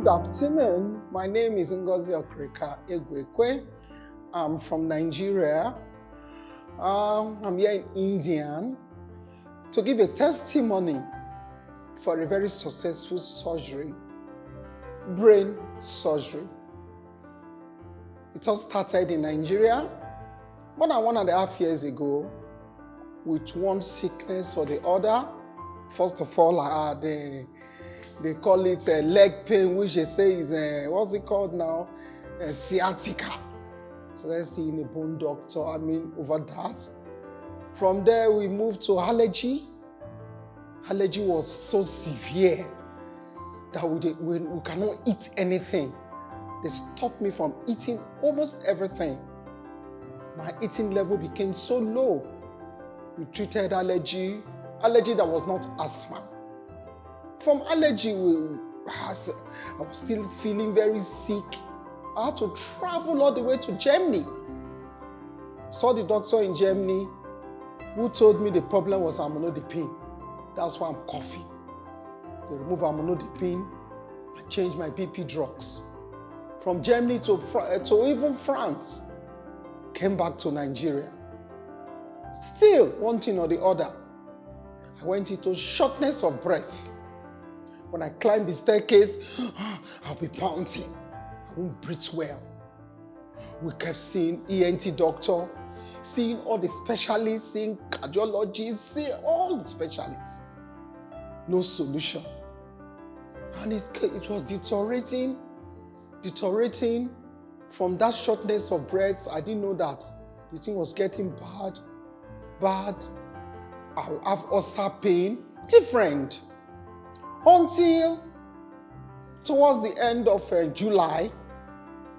Good afternoon. My name is Ngozi Okorika Egwekwe. I'm from Nigeria. I'm here in India to give a testimony for a very successful surgery, brain surgery. It all started in Nigeria more than 1.5 years ago with one sickness or the other. First of all, I had they call it leg pain, which they say is, what's it called now? Sciatica. So let's see in a bone doctor, over that. From there, we moved to allergy. Allergy was so severe that we cannot eat anything. They stopped me from eating almost everything. My eating level became so low. We treated allergy that was not asthma. From allergy, I was still feeling very sick. I had to travel all the way to Germany. Saw the doctor in Germany who told me the problem was amlodipine. That's why I'm coughing. They removed amlodipine and changed my BP drugs. From Germany to even France, came back to Nigeria. Still, one thing or the other, I went into shortness of breath. When I climb the staircase, I'll be panting. I won't breathe well. We kept seeing ENT doctor, seeing all the specialists, seeing cardiologists, seeing all the specialists. No solution. And it was deteriorating. From that shortness of breath, I didn't know that the thing was getting bad. I'll have ulcer pain, different. Until towards the end of July,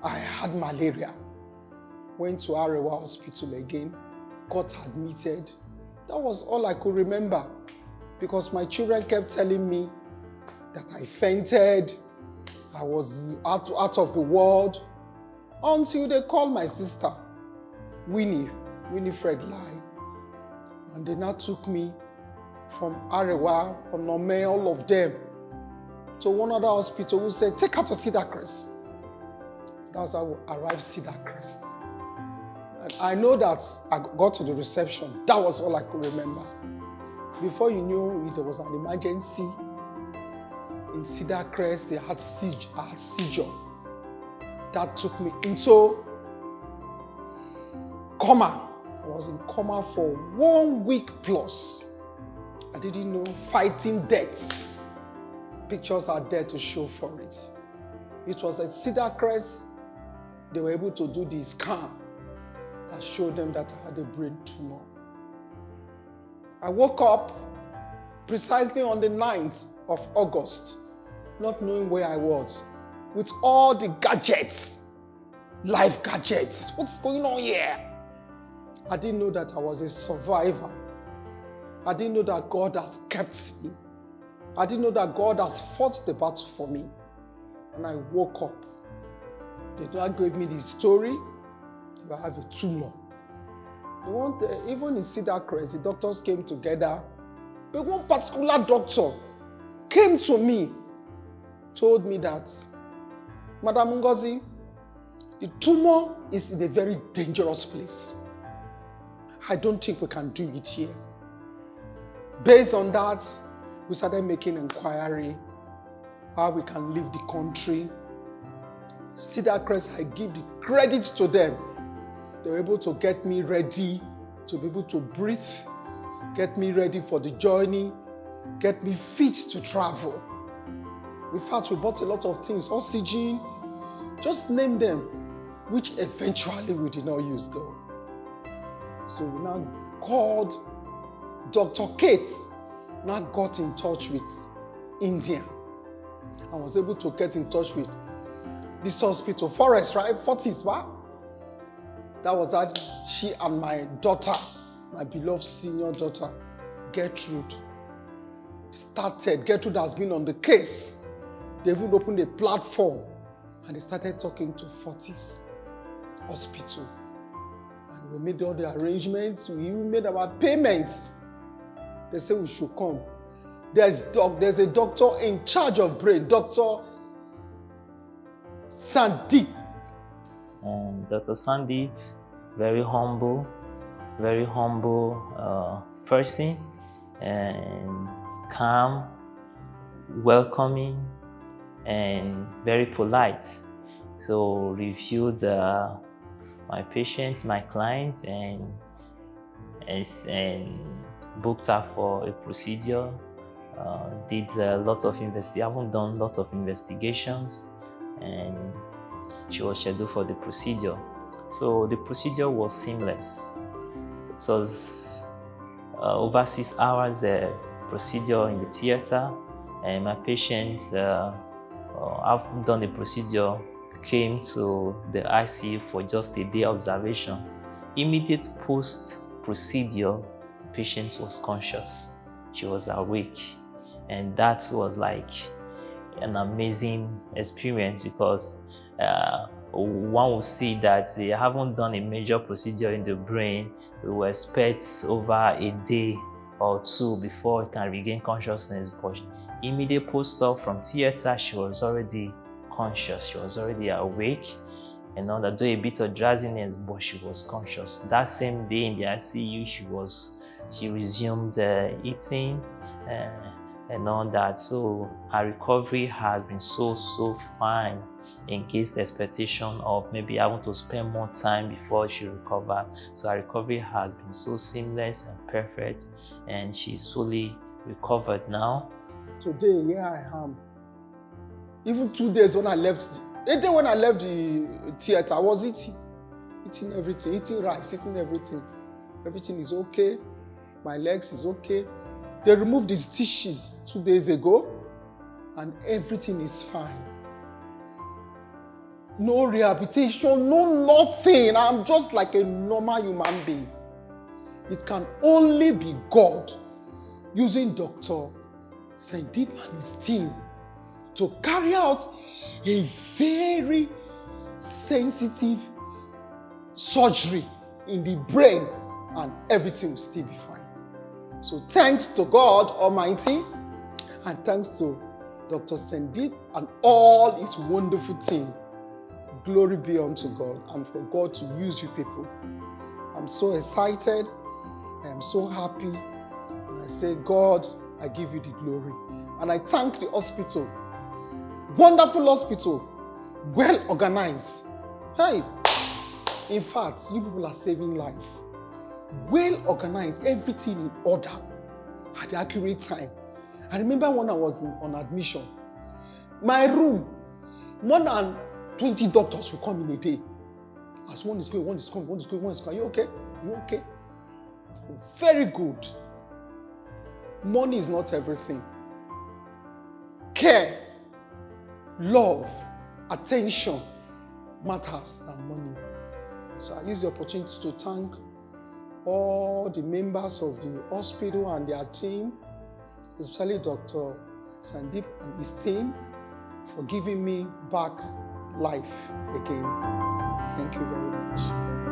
I had malaria. Went to Arewa Hospital again, got admitted. That was all I could remember because my children kept telling me that I fainted, I was out of the world, until they called my sister, Winifred Lai, and they now took me from Arewa, Onome, all of them, to one other hospital who said, take her to Cedar Crest. That's how I arrived Cedar Crest. And I know that I got to the reception. That was all I could remember. Before you knew, there was an emergency in Cedar Crest. I had seizure. That took me into coma. I was in coma for 1 week plus. I didn't know, fighting death. Pictures are there to show for it. It was at Cedar Crest, they were able to do the scan that showed them that I had a brain tumor. I woke up precisely on the 9th of August, not knowing where I was, with all the gadgets, life gadgets. What's going on here? I didn't know that I was a survivor. I didn't know that God has kept me. I didn't know that God has fought the battle for me. And I woke up. They now gave me the story. You have a tumor. Even in Cedar Crest, the doctors came together. But one particular doctor came to me, told me that, Madam Ngozi, the tumor is in a very dangerous place. I don't think we can do it here. Based on that, we started making inquiry how we can leave the country. Cedar Crest, I give the credit to them. They were able to get me ready to be able to breathe, get me ready for the journey, get me fit to travel. In fact, we bought a lot of things, oxygen, just name them, which eventually we did not use though. So we now called Dr. Kate, now got in touch with India. I was able to get in touch with this hospital, Fortis, right? That was that she and my daughter, my beloved senior daughter, Gertrude, started. Gertrude has been on the case. They even opened a platform and they started talking to Fortis Hospital. And we made all the arrangements. We even made our payments. They said we should come. There's a doctor in charge of brain, Dr. Sandeep. And Dr. Sandeep, very humble person, and calm, welcoming, and very polite. So reviewed my patients, my clients, and booked her for a procedure. Did a lot of haven't done a lot of investigations, and she was scheduled for the procedure. So the procedure was seamless. It was over 6 hours procedure in the theater, and my patient, after done the procedure, came to the ICU for just a day observation. Immediate post-procedure, the patient was conscious. She was awake, and that was like an amazing experience, because one will see that they haven't done a major procedure in the brain. We will expect over a day or two before it can regain consciousness, but immediate post-op from theater, she was already conscious, she was already awake, and undergo a bit of drowsiness, but she was conscious. That same day in the ICU, she resumed eating and all that. So her recovery has been so fine against the expectation of maybe having to spend more time before she recovered. So her recovery has been so seamless and perfect, and she's fully recovered now. Today, here I am. Even 2 days when I left, a day when I left the theater, I was eating everything, eating rice, eating everything. Everything is okay. My legs is okay. They removed the stitches 2 days ago, and everything is fine. No rehabilitation, no nothing. I'm just like a normal human being. It can only be God using Dr. Sandeep and his team to carry out a very sensitive surgery in the brain, and everything will still be fine. So thanks to God Almighty, and thanks to Dr. Sandeep and all his wonderful team. Glory be unto God, and for God to use you people. I'm so excited. I am so happy. And I say, God, I give you the glory. And I thank the hospital. Wonderful hospital. Well organized. Hey, in fact, you people are saving life. Well organized, everything in order at the accurate time. I remember when I was on admission, my room, more than 20 doctors will come in a day. As one is going, one is coming, one is going, one is coming. Are you okay? You okay? Very good. Money is not everything. Care, love, attention matters than money. So I use the opportunity to thank all the members of the hospital and their team, especially Dr. Sandeep and his team, for giving me back life again. Thank you very much.